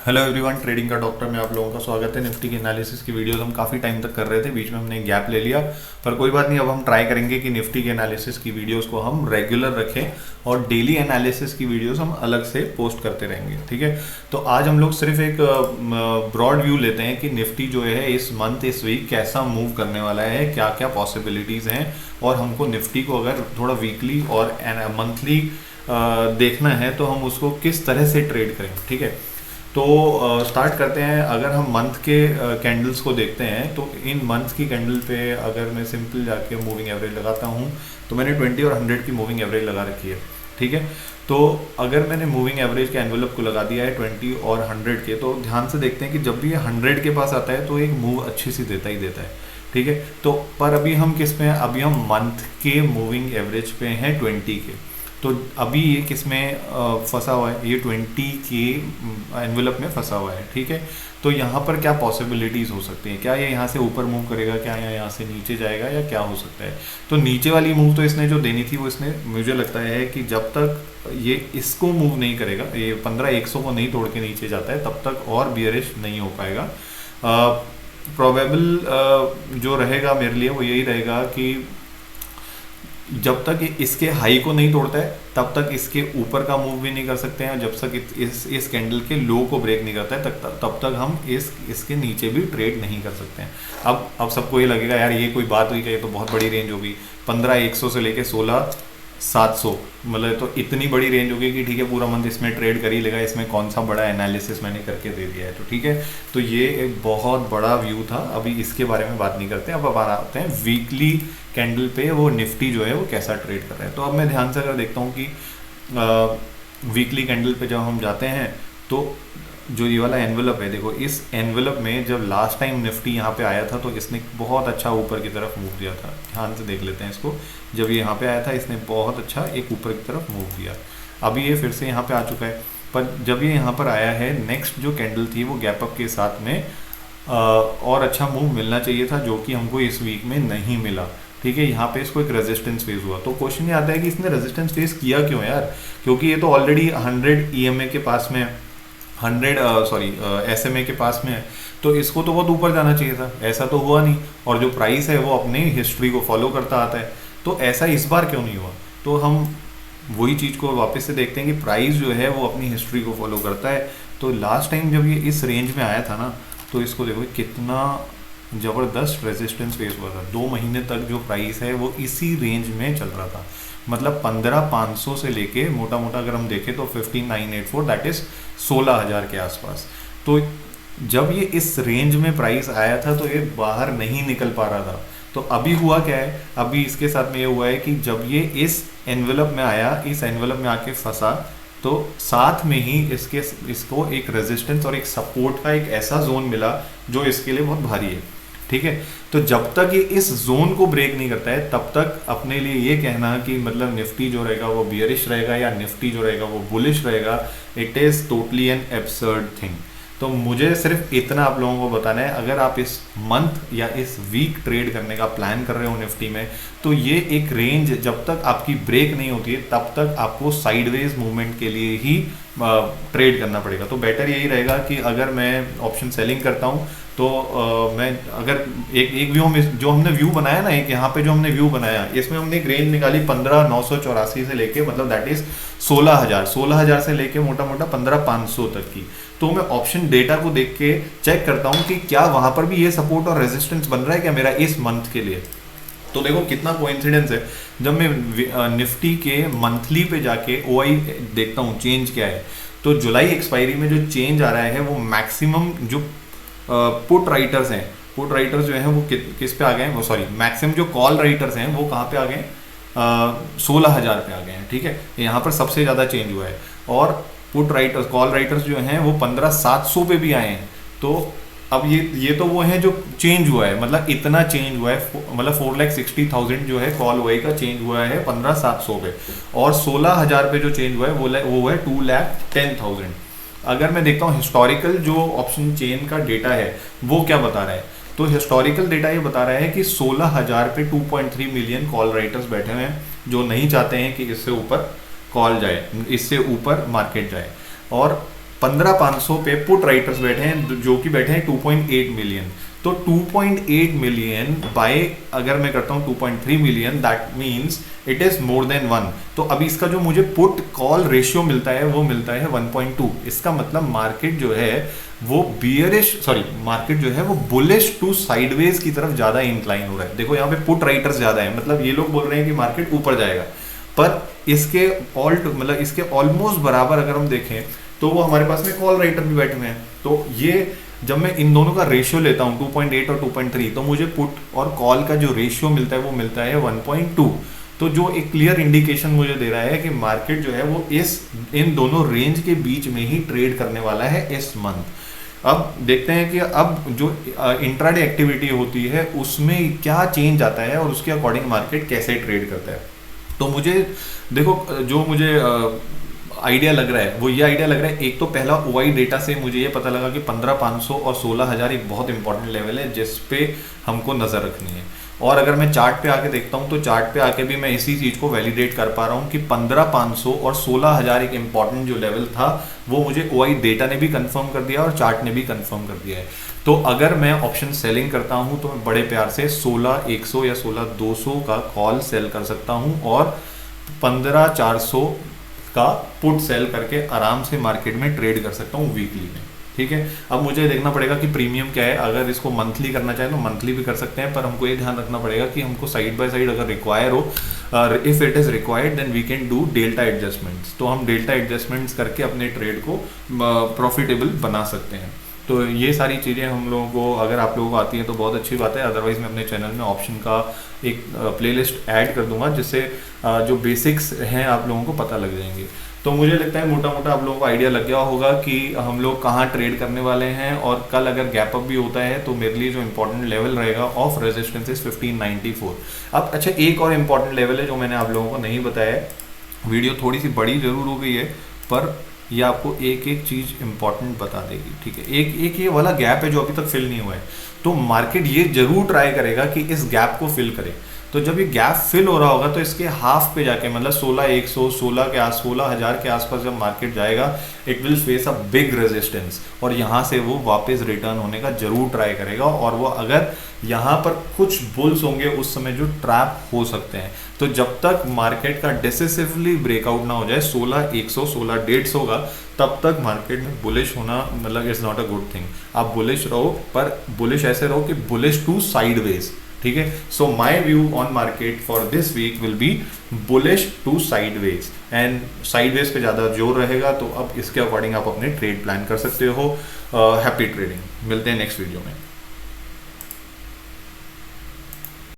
Hello everyone, trading का doctor में आप लोगों का स्वागत है। निफ्टी के एनालिसिस की वीडियोस हम काफ़ी टाइम तक कर रहे थे, बीच में हमने गैप ले लिया, पर कोई बात नहीं। अब हम ट्राई करेंगे कि निफ्टी के एनालिसिस की वीडियोस को हम रेगुलर रखें और डेली एनालिसिस की वीडियोस हम अलग से पोस्ट करते रहेंगे, ठीक है। तो आज हम लोग सिर्फ एक ब्रॉड व्यू लेते हैं कि निफ्टी जो है इस मंथ इस वीक कैसा मूव करने वाला है, क्या क्या पॉसिबिलिटीज़ हैं, और हमको निफ्टी को अगर थोड़ा वीकली और मंथली देखना है तो हम उसको किस तरह से ट्रेड करें, ठीक है। तो स्टार्ट करते हैं। अगर हम मंथ के कैंडल्स को देखते हैं तो इन मंथ की कैंडल पे अगर मैं सिंपल जाके मूविंग एवरेज लगाता हूँ तो मैंने 20 और 100 की मूविंग एवरेज लगा रखी है, ठीक है। तो अगर मैंने मूविंग एवरेज के एनवेलप को लगा दिया है 20 और 100 के, तो ध्यान से देखते हैं कि जब भी ये 100 के पास आता है तो एक मूव अच्छी सी देता ही देता है, ठीक है। तो पर अभी हम किस पे हैं? अभी हम मंथ के मूविंग एवरेज पे हैं 20 के। तो अभी ये किस में फंसा हुआ है? ये 20 के एनवेलप में फंसा हुआ है, ठीक है। तो यहाँ पर क्या पॉसिबिलिटीज़ हो सकती हैं? क्या ये यहाँ से ऊपर मूव करेगा, क्या यहाँ से नीचे जाएगा, या क्या हो सकता है? तो नीचे वाली मूव तो इसने जो देनी थी वो इसने, मुझे लगता है कि जब तक ये इसको मूव नहीं करेगा, ये 15,100 को नहीं तोड़ के नीचे जाता है, तब तक और बियरिश नहीं हो पाएगा। प्रोबेबल जो रहेगा मेरे लिए वो यही रहेगा कि जब तक इसके हाई को नहीं तोड़ता है तब तक इसके ऊपर का मूव भी नहीं कर सकते हैं, और जब तक इस कैंडल के लो को ब्रेक नहीं करता है तब तक हम इसके नीचे भी ट्रेड नहीं कर सकते हैं। अब सबको ये लगेगा यार ये कोई बात हुई, कि ये तो बहुत बड़ी रेंज होगी, 15,100 से लेके 16,700, मतलब तो इतनी बड़ी रेंज होगी कि ठीक है पूरा मंथ इसमें ट्रेड कर ही लेगा, इसमें कौन सा बड़ा एनालिसिस मैंने करके दे दिया है, तो ठीक है। तो ये एक बहुत बड़ा व्यू था, अभी इसके बारे में बात नहीं करते। अब आते हैं वीकली कैंडल पे वो निफ्टी जो है वो कैसा ट्रेड कर रहा है। तो अब मैं ध्यान से अगर देखता हूँ कि वीकली कैंडल पे जब हम जाते हैं तो जो ये वाला एनवेलप है, देखो इस एनवेलप में जब लास्ट टाइम निफ्टी यहाँ पे आया था तो इसने बहुत अच्छा ऊपर की तरफ मूव दिया था। ध्यान से देख लेते हैं इसको। जब ये यहाँ पे आया था इसने बहुत अच्छा एक ऊपर की तरफ मूव दिया। अभी ये फिर से यहाँ पे आ चुका है, पर जब ये यहाँ पर आया है नेक्स्ट जो कैंडल थी वो गैप अप के साथ में और अच्छा मूव मिलना चाहिए था, जो कि हमको इस वीक में नहीं मिला, ठीक है। यहाँ पे इसको एक रेजिस्टेंस फेस हुआ। तो क्वेश्चन ये आता है कि इसने रेजिस्टेंस फेस किया क्यों यार? क्योंकि ये तो ऑलरेडी 100 ईएमए के पास में, 100 एसएमए के पास में है, तो इसको तो बहुत ऊपर जाना चाहिए था, ऐसा तो हुआ नहीं। और जो प्राइस है वो अपनी हिस्ट्री को फॉलो करता आता है, तो ऐसा इस बार क्यों नहीं हुआ? तो हम वही चीज़ को वापस से देखते हैं कि प्राइस जो है वो अपनी हिस्ट्री को फॉलो करता है। तो लास्ट टाइम जब ये इस रेंज में आया था ना, तो इसको देखो कितना ज़बरदस्त रेजिस्टेंस फेस हुआ था। 2 महीने तक जो प्राइस है वो इसी रेंज में चल रहा था, मतलब 15,500 से लेके मोटा मोटा अगर हम देखें तो 15,984, दैट इज़ 16,000 के आसपास। तो जब ये इस रेंज में प्राइस आया था तो ये बाहर नहीं निकल पा रहा था। तो अभी हुआ क्या है? अभी इसके साथ में ये हुआ है कि जब ये इस एनवेलप में आया, इस एनवेलप में आके फंसा, तो साथ में ही इसको एक रेजिस्टेंस और एक सपोर्ट का एक ऐसा जोन मिला जो इसके लिए बहुत भारी है, ठीक है। तो जब तक ये इस जोन को ब्रेक नहीं करता है तब तक अपने लिए ये कहना कि मतलब निफ्टी जो रहेगा वो बियरिश रहेगा या निफ्टी जो रहेगा वो बुलिश रहेगा, it is totally an absurd thing. तो मुझे सिर्फ इतना आप लोगों को बताना है, अगर आप इस मंथ या इस वीक ट्रेड करने का प्लान कर रहे हो निफ्टी में, तो ये एक रेंज जब तक आपकी ब्रेक नहीं होती है तब तक आपको साइडवेज मूवमेंट के लिए ही ट्रेड करना पड़ेगा। तो बेटर यही रहेगा कि अगर मैं ऑप्शन सेलिंग करता हूँ तो मैं अगर एक व्यू में जो हमने व्यू बनाया ना, एक यहाँ पे जो हमने व्यू बनाया, इसमें हमने एक रेंज निकाली 15,984 से लेके, मतलब दैट इज 16,000 से लेके मोटा मोटा 15,500 तक की। तो मैं ऑप्शन डेटा को देख के चेक करता हूँ कि क्या वहां पर भी ये सपोर्ट और रेजिस्टेंस बन रहा है क्या मेरा इस मंथ के लिए। तो देखो कितना कोइंसिडेंस है, जब मैं निफ्टी के मंथली पे जाके ओआई देखता हूँ चेंज क्या है, तो जुलाई एक्सपायरी में जो चेंज आ रहा है वो मैक्सिमम जो पुट राइटर्स हैं, पुट राइटर्स जो हैं वो किस पे आ गए हैं, वो सॉरी मैक्सिमम जो कॉल राइटर्स हैं वो कहाँ पे आ गए हैं? 16,000 पे आ गए हैं, ठीक है। यहाँ पर सबसे ज़्यादा चेंज हुआ है। और पुट राइटर्स, कॉल राइटर्स जो हैं वो 15,700 पे भी आए हैं। तो अब ये तो वो है जो चेंज हुआ है, मतलब इतना चेंज हुआ है, मतलब 4,60,000 जो है कॉल ओआई का चेंज हुआ है 15,700 पे, और 16,000 पे जो चेंज हुआ है वो है 2,10,000। अगर मैं देखता हूँ हिस्टोरिकल जो ऑप्शन चेन का डेटा है वो क्या बता रहा है, तो हिस्टोरिकल डेटा ये बता रहा है कि 16,000 पे 2.3 मिलियन कॉल राइटर्स बैठे हुए हैं जो नहीं चाहते हैं कि इससे ऊपर कॉल जाए, इससे ऊपर मार्केट जाए। और 15,500 पे पुट राइटर्स बैठे हैं जो कि बैठे हैं 2.8 मिलियन। तो 2.8 मिलियन बाय अगर मैं करता हूँ 2.3 million, that means it is more than 1। तो अभी इसका जो मुझे पुट कॉल रेशियो मिलता है वो मिलता है 1.2। इसका मतलब मार्केट जो है वो मार्केट जो है वो बुलिश टू साइडवेज की तरफ ज्यादा इंक्लाइन हो रहा है। देखो यहाँ पे पुट राइटर्स ज्यादा है, मतलब ये लोग बोल रहे हैं कि मार्केट ऊपर जाएगा, पर इसके ऑलमोस्ट बराबर अगर हम देखें तो वो हमारे पास में कॉल राइटर भी बैठे हुए हैं। तो ये जब मैं इन दोनों का रेशियो लेता हूँ 2.8 और 2.3, तो मुझे पुट और कॉल का जो रेशियो मिलता है वो मिलता है 1.2। तो जो एक क्लियर इंडिकेशन मुझे दे रहा है कि मार्केट जो है वो इन दोनों रेंज के बीच में ही ट्रेड करने वाला है इस मंथ। अब देखते हैं कि अब जो इंट्राडे एक्टिविटी होती है उसमें क्या चेंज आता है और उसके अकॉर्डिंग मार्केट कैसे ट्रेड करता है। तो मुझे देखो, जो मुझे आइडिया लग रहा है वो ये आइडिया लग रहा है, एक तो पहला ओआई डेटा से मुझे ये पता लगा कि 15,500 और 16,000 एक बहुत इंपॉर्टेंट लेवल है जिस पे हमको नज़र रखनी है। और अगर मैं चार्ट पे आके देखता हूँ तो चार्ट पे आके भी मैं इसी चीज़ को वैलिडेट कर पा रहा हूँ कि 15,500 और 16,000 एक इंपॉर्टेंट जो लेवल था वो मुझे ओआई डेटा ने भी कंफर्म कर दिया और चार्ट ने भी कंफर्म कर दिया है। तो अगर मैं ऑप्शन सेलिंग करता हूँ तो मैं बड़े प्यार से 16,100 या 16,200 का कॉल सेल कर सकता हूँ और 15,400 का पुट सेल करके आराम से मार्केट में ट्रेड कर सकता हूँ वीकली में। ठीक है, अब मुझे देखना पड़ेगा कि प्रीमियम क्या है। अगर इसको मंथली करना चाहे तो मंथली भी कर सकते हैं, पर हमको ये ध्यान रखना पड़ेगा कि हमको साइड बाय साइड अगर रिक्वायर हो, if it is required then we can do delta adjustments. तो हम डेल्टा एडजस्टमेंट्स करके अपने ट्रेड को प्रॉफिटेबल बना सकते हैं। तो ये सारी चीज़ें हम लोगों को, अगर आप लोगों को आती हैं तो बहुत अच्छी बात है, अदरवाइज़ मैं अपने चैनल में ऑप्शन का एक प्लेलिस्ट ऐड कर दूंगा जिससे जो बेसिक्स हैं आप लोगों को पता लग जाएंगे। तो मुझे लगता है मोटा मोटा आप लोगों को आइडिया लग गया होगा कि हम लोग कहाँ ट्रेड करने वाले हैं, और कल अगर गैप अप भी होता है तो मेरे लिए जो इंपॉर्टेंट लेवल रहेगा ऑफ रेजिस्टेंस इज 1594। अब अच्छा, एक और इम्पॉर्टेंट लेवल है जो मैंने आप लोगों को नहीं बताया है। वीडियो थोड़ी सी बड़ी जरूर हो गई है पर ये आपको एक एक चीज़ इंपॉर्टेंट बता देगी। ठीक है, एक ये वाला गैप है जो अभी तक फिल नहीं हुआ है, तो मार्केट ये जरूर ट्राई करेगा कि इस गैप को फिल करे। तो जब ये गैप फिल हो रहा होगा तो इसके हाफ पे जाके, मतलब 16,100 16,000 के आसपास जब मार्केट जाएगा, it will face a big resistance और यहाँ से वो वापस रिटर्न होने का जरूर ट्राई करेगा। और वो अगर यहाँ पर कुछ बुल्स होंगे उस समय जो ट्रैप हो सकते हैं। तो जब तक मार्केट का डिसिसिवली ब्रेकआउट ना हो जाए 16,100 16,150 का, तब तक मार्केट में बुलिश होना मतलब it's not a good thing. आप बुलिश रहो, पर बुलिश ऐसे रहो कि बुलिश टू साइडवेज। ठीक है, so my view on market for this week will be bullish to sideways, and sideways पे ज़्यादा जोर रहेगा। तो अब इसके अकॉर्डिंग आप अपने ट्रेड प्लान कर सकते हो। हैप्पी ट्रेडिंग, मिलते हैं नेक्स्ट वीडियो में।